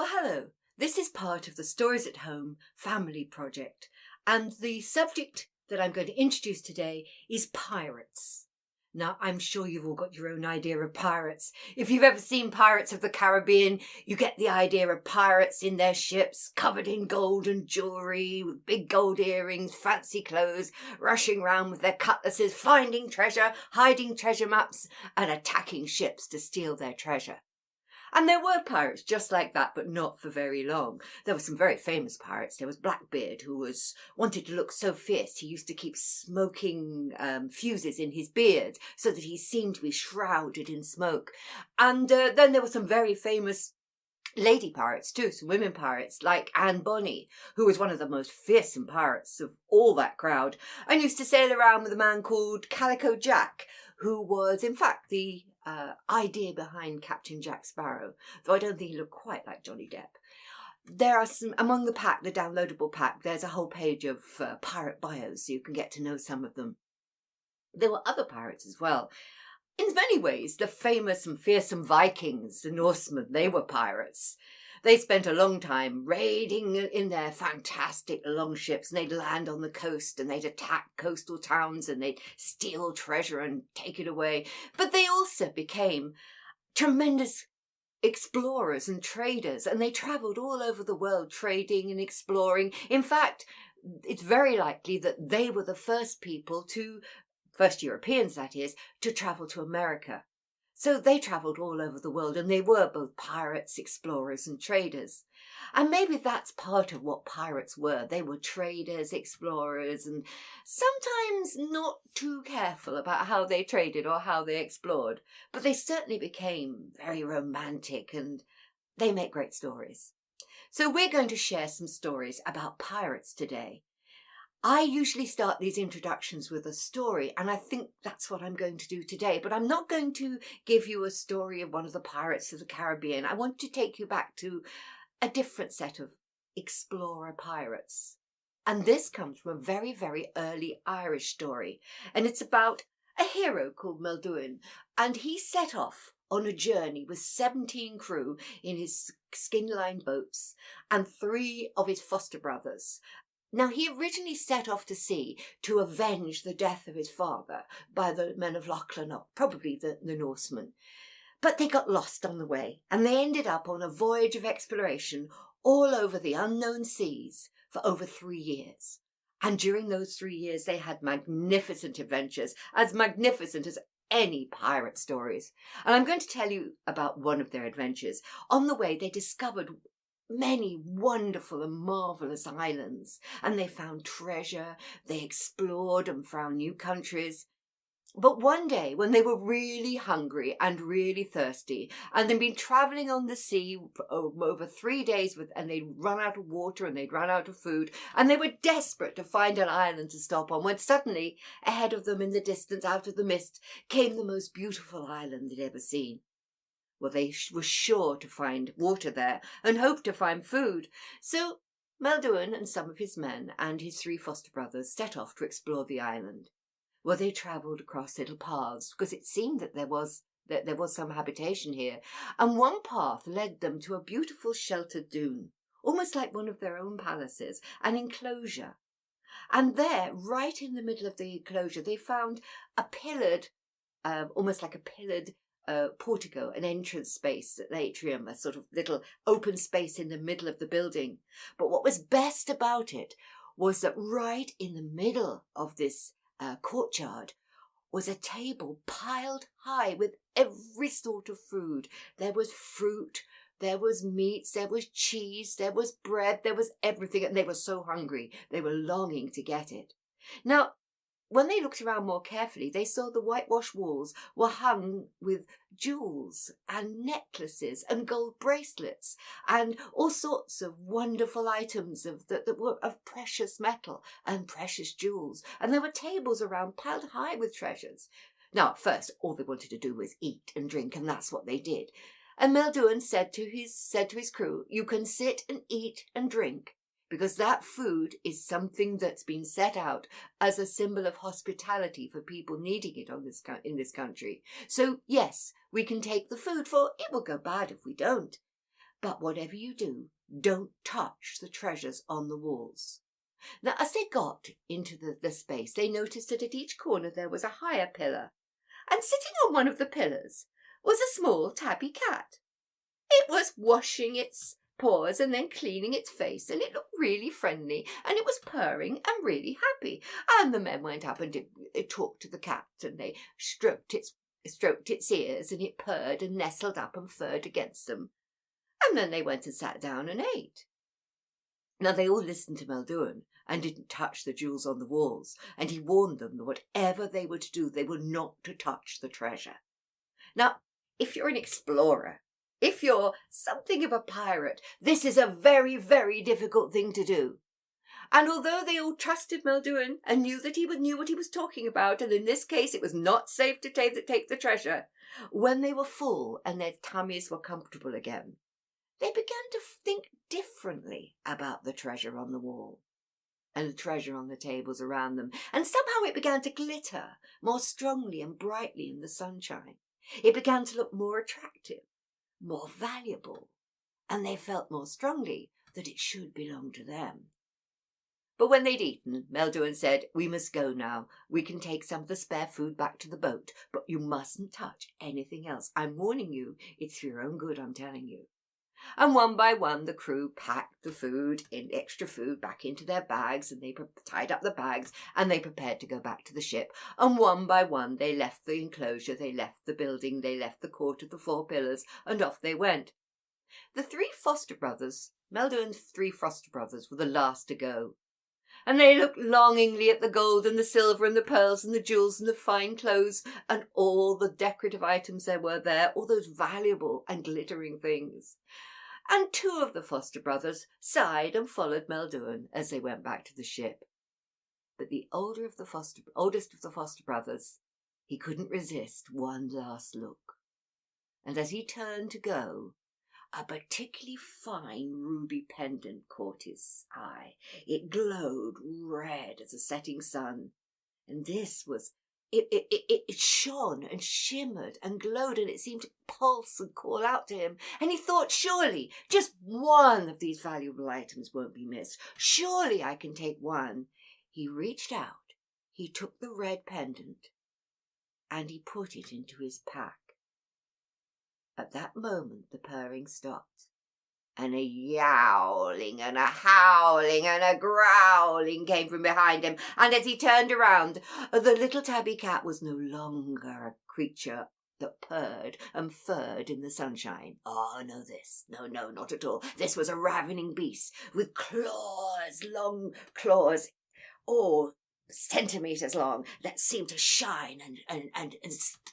Well, hello. This is part of the Stories at Home family project, and the subject that I'm going to introduce today is pirates. Now, I'm sure you've all got your own idea of pirates. If you've ever seen Pirates of the Caribbean, you get the idea of pirates in their ships, covered in gold and jewellery, with big gold earrings, fancy clothes, rushing round with their cutlasses, finding treasure, hiding treasure maps, and attacking ships to steal their treasure. And there were pirates just like that, but not for very long. There were some very famous pirates. There was Blackbeard, who wanted to look so fierce. He used to keep smoking fuses in his beard so that he seemed to be shrouded in smoke. And then there were some very famous lady pirates too, some women pirates like Anne Bonny, who was one of the most fearsome pirates of all that crowd, and used to sail around with a man called Calico Jack, who was in fact the idea behind Captain Jack Sparrow, though I don't think he looked quite like Johnny Depp. There are some, among the pack, the downloadable pack, there's a whole page of pirate bios, so you can get to know some of them. There were other pirates as well. In many ways, the famous and fearsome Vikings, the Norsemen, they were pirates. They spent a long time raiding in their fantastic longships, and they'd land on the coast and they'd attack coastal towns and they'd steal treasure and take it away. But they also became tremendous explorers and traders, and they travelled all over the world trading and exploring. In fact, it's very likely that they were the first Europeans that is, to travel to America. So they travelled all over the world, and they were both pirates, explorers and traders. And maybe that's part of what pirates were. They were traders, explorers, and sometimes not too careful about how they traded or how they explored. But they certainly became very romantic, and they make great stories. So we're going to share some stories about pirates today. I usually start these introductions with a story, and I think that's what I'm going to do today. But I'm not going to give you a story of one of the pirates of the Caribbean. I want to take you back to a different set of explorer pirates. And this comes from a very, very early Irish story. And it's about a hero called Melduin. And he set off on a journey with 17 crew in his skin-lined boats and 3 of his foster brothers. Now, he originally set off to sea to avenge the death of his father by the men of Lochlann, probably the Norsemen. But they got lost on the way, and they ended up on a voyage of exploration all over the unknown seas for over 3 years. And during those 3 years, they had magnificent adventures, as magnificent as any pirate stories. And I'm going to tell you about one of their adventures. On the way, they discovered many wonderful and marvellous islands, and they found treasure, they explored and found new countries. But one day, when they were really hungry and really thirsty, and they'd been travelling on the sea for over 3 days, and they'd run out of water and they'd run out of food, and they were desperate to find an island to stop on, when suddenly, ahead of them in the distance, out of the mist, came the most beautiful island they'd ever seen. Well, they were sure to find water there and hoped to find food. So Melduin and some of his men and his 3 foster brothers set off to explore the island. Well, they travelled across little paths because it seemed that there was some habitation here. And one path led them to a beautiful sheltered dune, almost like one of their own palaces, an enclosure. And there, right in the middle of the enclosure, they found a pillared, almost like a pillared portico, an entrance space, an atrium, a sort of little open space in the middle of the building. But what was best about it was that right in the middle of this courtyard was a table piled high with every sort of food. There was fruit, there was meats, there was cheese, there was bread, there was everything, and they were so hungry, they were longing to get it. Now, when they looked around more carefully, they saw the whitewashed walls were hung with jewels and necklaces and gold bracelets and all sorts of wonderful items that were of precious metal and precious jewels. And there were tables around piled high with treasures. Now, at first, all they wanted to do was eat and drink, and that's what they did. And Melduin said to his crew, "You can sit and eat and drink, because that food is something that's been set out as a symbol of hospitality for people needing it in this country. So, yes, we can take the food, for it will go bad if we don't. But whatever you do, don't touch the treasures on the walls." Now, as they got into the space, they noticed that at each corner there was a higher pillar, and sitting on one of the pillars was a small tabby cat. It was washing its paws and then cleaning its face, and it looked really friendly, and it was purring and really happy. And the men went up and talked to the cat, and they stroked its ears, and it purred and nestled up and furred against them. And then they went and sat down and ate. Now they all listened to Melduin and didn't touch the jewels on the walls, and he warned them that whatever they were to do, they were not to touch the treasure. Now, if you're an explorer, if you're something of a pirate, this is a very, very difficult thing to do. And although they all trusted Melduin and knew that he knew what he was talking about, and in this case it was not safe to take the treasure, when they were full and their tummies were comfortable again, they began to think differently about the treasure on the wall and the treasure on the tables around them, and somehow it began to glitter more strongly and brightly in the sunshine. It began to look more attractive, more valuable, and they felt more strongly that it should belong to them. But when they'd eaten, Melduin said, "We must go now. We can take some of the spare food back to the boat, but you mustn't touch anything else. I'm warning you, it's for your own good, I'm telling you." And one by one the crew packed the food, extra food, back into their bags, and they tied up the bags, and they prepared to go back to the ship. And one by one they left the enclosure, they left the building, they left the court of the 4 pillars, and off they went. The 3 foster brothers, Melduin's 3 foster brothers, were the last to go. And they looked longingly at the gold and the silver and the pearls and the jewels and the fine clothes and all the decorative items there were there, all those valuable and glittering things. And 2 of the foster brothers sighed and followed Melduin as they went back to the ship. But the oldest of the foster brothers, he couldn't resist one last look. And as he turned to go, a particularly fine ruby pendant caught his eye. It glowed red as a setting sun. And this was, it shone and shimmered and glowed, and it seemed to pulse and call out to him. And he thought, surely just one of these valuable items won't be missed. Surely I can take one. He reached out, he took the red pendant, and he put it into his pack. At that moment the purring stopped, and a yowling and a howling and a growling came from behind him, and as he turned around, the little tabby cat was no longer a creature that purred and furred in the sunshine. Oh, no, not at all. This was a ravening beast with claws, long claws, centimetres long, that seemed to shine and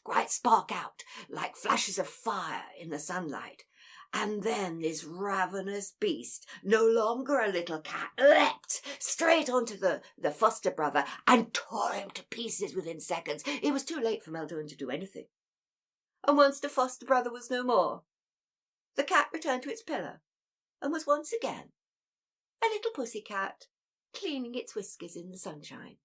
quite spark out like flashes of fire in the sunlight. And then this ravenous beast, no longer a little cat, leapt straight onto the foster brother and tore him to pieces within seconds. It was too late for Melduin to do anything. And once the foster brother was no more, the cat returned to its pillar and was once again a little pussy cat, cleaning its whiskers in the sunshine.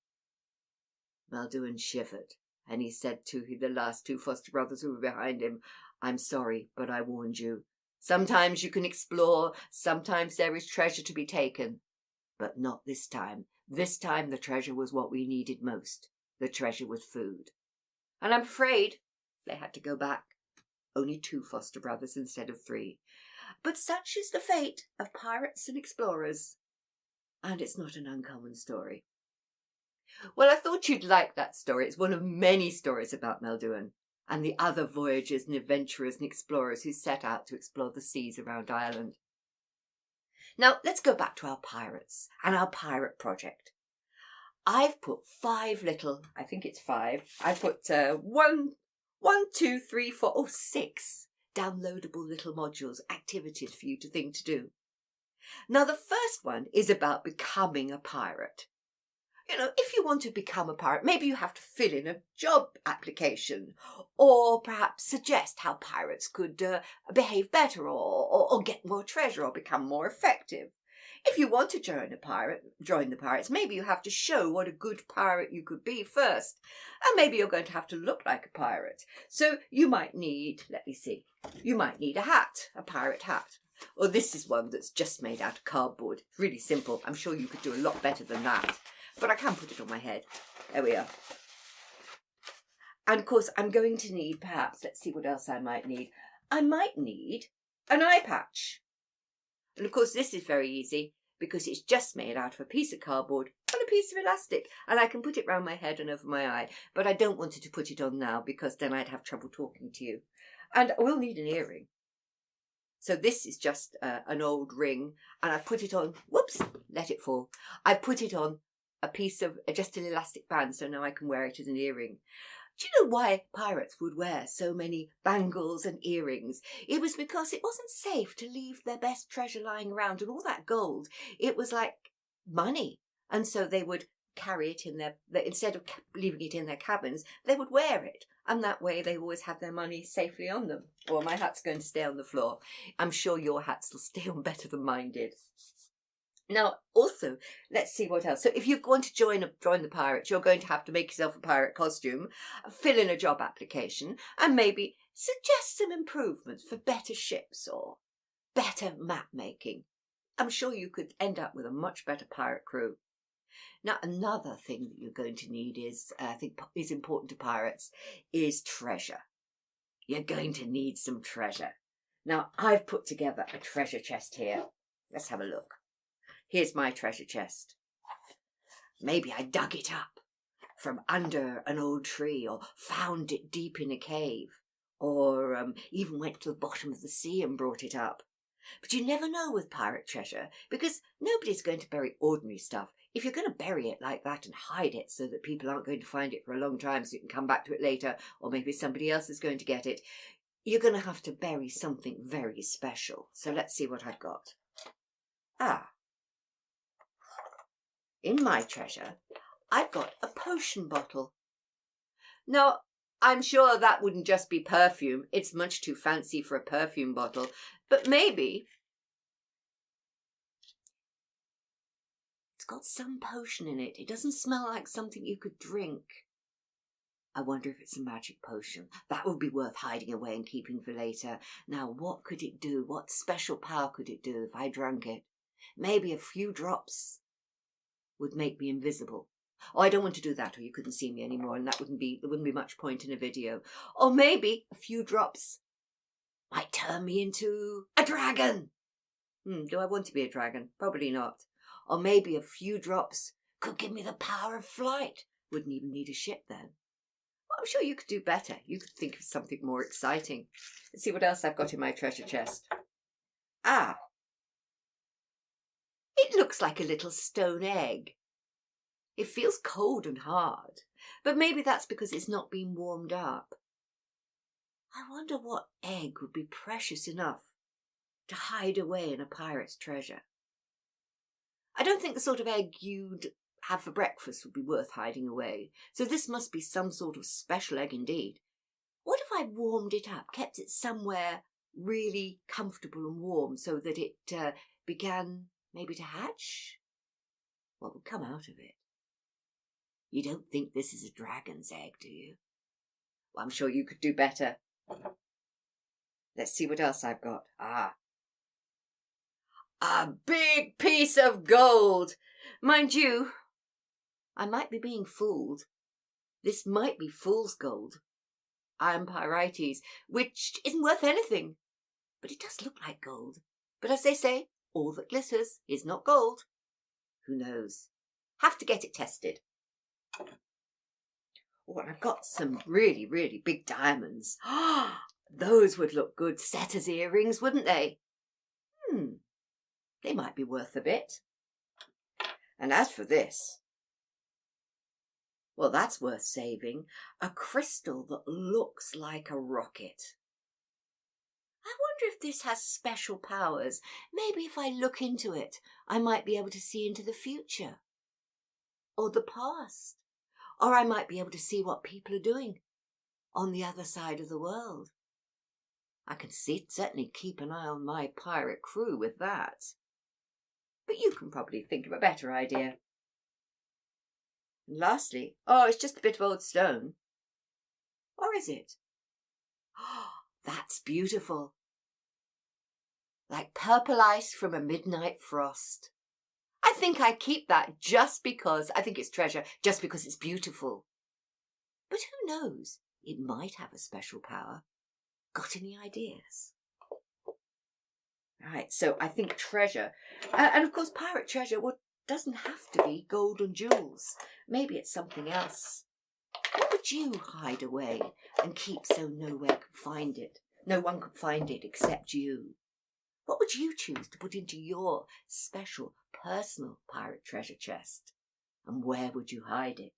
Melduin shivered, and he said to the last 2 foster brothers who were behind him, "I'm sorry, but I warned you. Sometimes you can explore, sometimes there is treasure to be taken, but not this time. This time the treasure was what we needed most. The treasure was food." And I'm afraid they had to go back. Only 2 foster brothers instead of 3. But such is the fate of pirates and explorers, and it's not an uncommon story. Well, I thought you'd like that story. It's one of many stories about Melduin and the other voyagers and adventurers and explorers who set out to explore the seas around Ireland. Now, let's go back to our pirates and our pirate project. I've put 5 little, I think it's 5. I put 1, 2, 3, 4, 6 downloadable little modules, activities for you to think to do. Now, the first one is about becoming a pirate. You know, if you want to become a pirate, maybe you have to fill in a job application, or perhaps suggest how pirates could behave better, or get more treasure, or become more effective. If you want to join the pirates, maybe you have to show what a good pirate you could be first, and maybe you're going to have to look like a pirate. So you might need, you might need a hat, a pirate hat. Or this is one that's just made out of cardboard. It's really simple. I'm sure you could do a lot better than that. But I can put it on my head. There we are. And of course, I'm going to need, perhaps, let's see what else I might need. I might need an eye patch. And of course, this is very easy because it's just made out of a piece of cardboard and a piece of elastic. And I can put it round my head and over my eye. But I don't want to put it on now because then I'd have trouble talking to you. And I will need an earring. So this is just an old ring. And I've put it on, whoops, let it fall. I put it on a piece of, just an elastic band. So now I can wear it as an earring. Do you know why pirates would wear so many bangles and earrings? It was because it wasn't safe to leave their best treasure lying around, and all that gold, it was like money. And so they would carry it in their, instead of leaving it in their cabins, they would wear it. And that way they always have their money safely on them. Well, my hat's going to stay on the floor. I'm sure your hats will stay on better than mine did. Now, also, let's see what else. So if you want to join the pirates, you're going to have to make yourself a pirate costume, fill in a job application, and maybe suggest some improvements for better ships or better map making. I'm sure you could end up with a much better pirate crew. Now, another thing that you're going to need is, I think is important to pirates, is treasure. You're going to need some treasure. Now, I've put together a treasure chest here. Let's have a look. Here's my treasure chest. Maybe I dug it up from under an old tree or found it deep in a cave or even went to the bottom of the sea and brought it up. But you never know with pirate treasure because nobody's going to bury ordinary stuff. If you're going to bury it like that and hide it so that people aren't going to find it for a long time so you can come back to it later or maybe somebody else is going to get it, you're going to have to bury something very special. So let's see what I've got. In my treasure, I've got a potion bottle. Now, I'm sure that wouldn't just be perfume. It's much too fancy for a perfume bottle. But maybe it's got some potion in it. It doesn't smell like something you could drink. I wonder if it's a magic potion. That would be worth hiding away and keeping for later. Now, what could it do? What special power could it do if I drank it? Maybe a few drops would make me invisible. Oh, I don't want to do that or you couldn't see me anymore and there wouldn't be much point in a video. Or maybe a few drops might turn me into a dragon. Do I want to be a dragon? Probably not. Or maybe a few drops could give me the power of flight. Wouldn't even need a ship then. Well, I'm sure you could do better. You could think of something more exciting. Let's see what else I've got in my treasure chest. It looks like a little stone egg. It feels cold and hard, but maybe that's because it's not been warmed up. I wonder what egg would be precious enough to hide away in a pirate's treasure. I don't think the sort of egg you'd have for breakfast would be worth hiding away, so this must be some sort of special egg indeed. What if I warmed it up, kept it somewhere really comfortable and warm so that it began maybe to hatch? What would come out of it? You don't think this is a dragon's egg, do you? Well, I'm sure you could do better. Let's see what else I've got. A big piece of gold. Mind you, I might be being fooled. This might be fool's gold. I am Pirates, which isn't worth anything. But it does look like gold. But as they say, all that glitters is not gold. Who knows? Have to get it tested. Oh, and I've got some really, really big diamonds. Those would look good set as earrings, wouldn't they? They might be worth a bit. And as for this, well, that's worth saving. A crystal that looks like a rocket. I wonder if this has special powers. Maybe if I look into it, I might be able to see into the future. Or the past. Or I might be able to see what people are doing on the other side of the world. I can certainly keep an eye on my pirate crew with that. But you can probably think of a better idea. And lastly, it's just a bit of old stone. Or is it? That's beautiful. like purple ice from a midnight frost. I think I keep that just because I think it's treasure, just because it's beautiful. But who knows? It might have a special power. Got any ideas? Right, so I think treasure. And of course, pirate treasure, doesn't have to be gold and jewels. Maybe it's something else. What would you hide away and keep so no one could find it? No one could find it except you. What would you choose to put into your special, personal pirate treasure chest? And where would you hide it?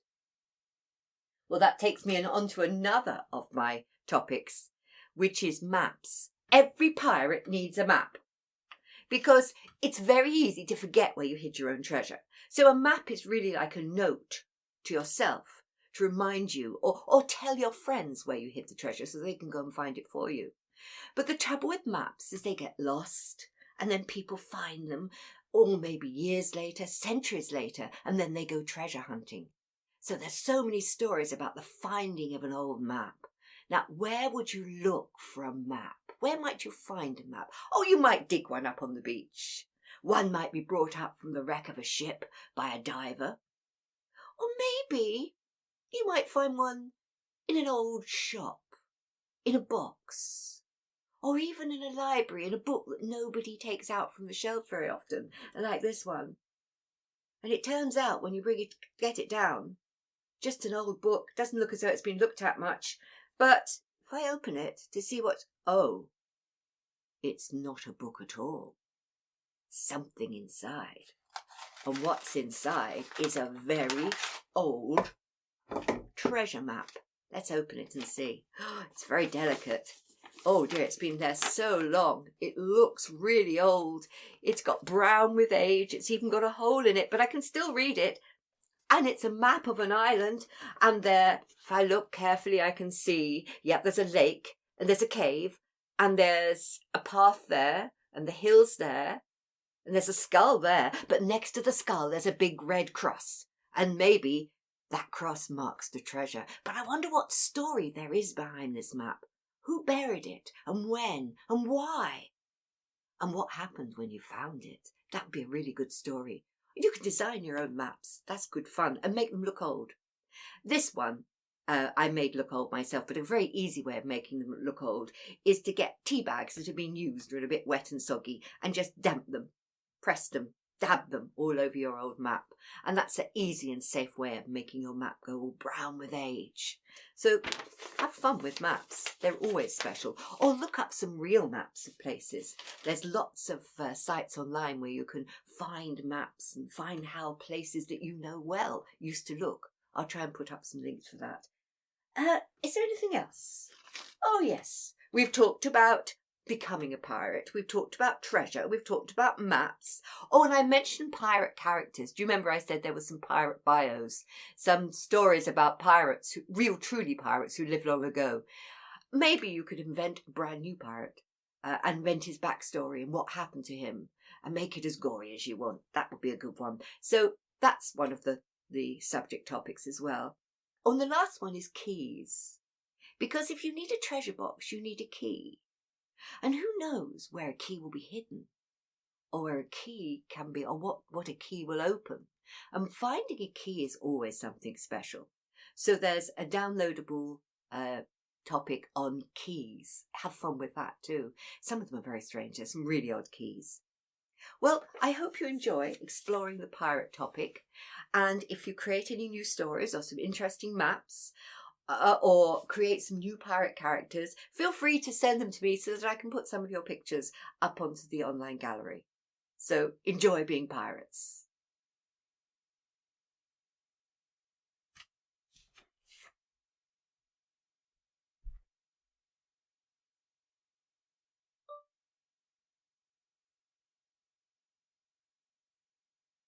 Well, that takes me on to another of my topics, which is maps. Every pirate needs a map, because it's very easy to forget where you hid your own treasure. So a map is really like a note to yourself to remind you or tell your friends where you hid the treasure so they can go and find it for you. But the trouble with maps is they get lost and then people find them, or maybe years later, centuries later, and then they go treasure hunting. So there's so many stories about the finding of an old map. Now, where would you look for a map? Where might you find a map? Oh, you might dig one up on the beach. One might be brought up from the wreck of a ship by a diver. Or maybe you might find one in an old shop, in a box, or even in a library, in a book that nobody takes out from the shelf very often, like this one. And it turns out when you get it down, just an old book, doesn't look as though it's been looked at much, but if I open it to see it's not a book at all. Something inside. And what's inside is a very old treasure map. Let's open it and see. It's very delicate. Oh dear, it's been there so long. It looks really old. It's got brown with age. It's even got a hole in it, but I can still read it. And it's a map of an island. And there, if I look carefully, I can see, there's a lake and there's a cave and there's a path there and the hills there and there's a skull there. But next to the skull, there's a big red cross. And maybe that cross marks the treasure. But I wonder what story there is behind this map. Who buried it and when and why? And what happened when you found it? That would be a really good story. You can design your own maps. That's good fun. And make them look old. This one, I made look old myself, but a very easy way of making them look old is to get tea bags that have been used or are a bit wet and soggy and just damp them, press them, dab them all over your old map. And that's an easy and safe way of making your map go all brown with age. So have fun with maps. They're always special. Or look up some real maps of places. There's lots of sites online where you can find maps and find how places that you know well used to look. I'll try and put up some links for that. Is there anything else? Oh yes, we've talked about becoming a pirate. We've talked about treasure. We've talked about maps. Oh, and I mentioned pirate characters. Do you remember I said there were some pirate bios? Some stories about pirates, real truly pirates who lived long ago. Maybe you could invent a brand new pirate and invent his backstory and what happened to him and make it as gory as you want. That would be a good one. So that's one of the subject topics as well. And the last one is keys. Because if you need a treasure box, you need a key. And who knows where a key will be hidden, or where a key can be, or what a key will open. And finding a key is always something special. So there's a downloadable topic on keys. Have fun with that too. Some of them are very strange. There's some really odd keys. Well, I hope you enjoy exploring the pirate topic. And if you create any new stories or some interesting maps, or create some new pirate characters, feel free to send them to me so that I can put some of your pictures up onto the online gallery. So enjoy being pirates.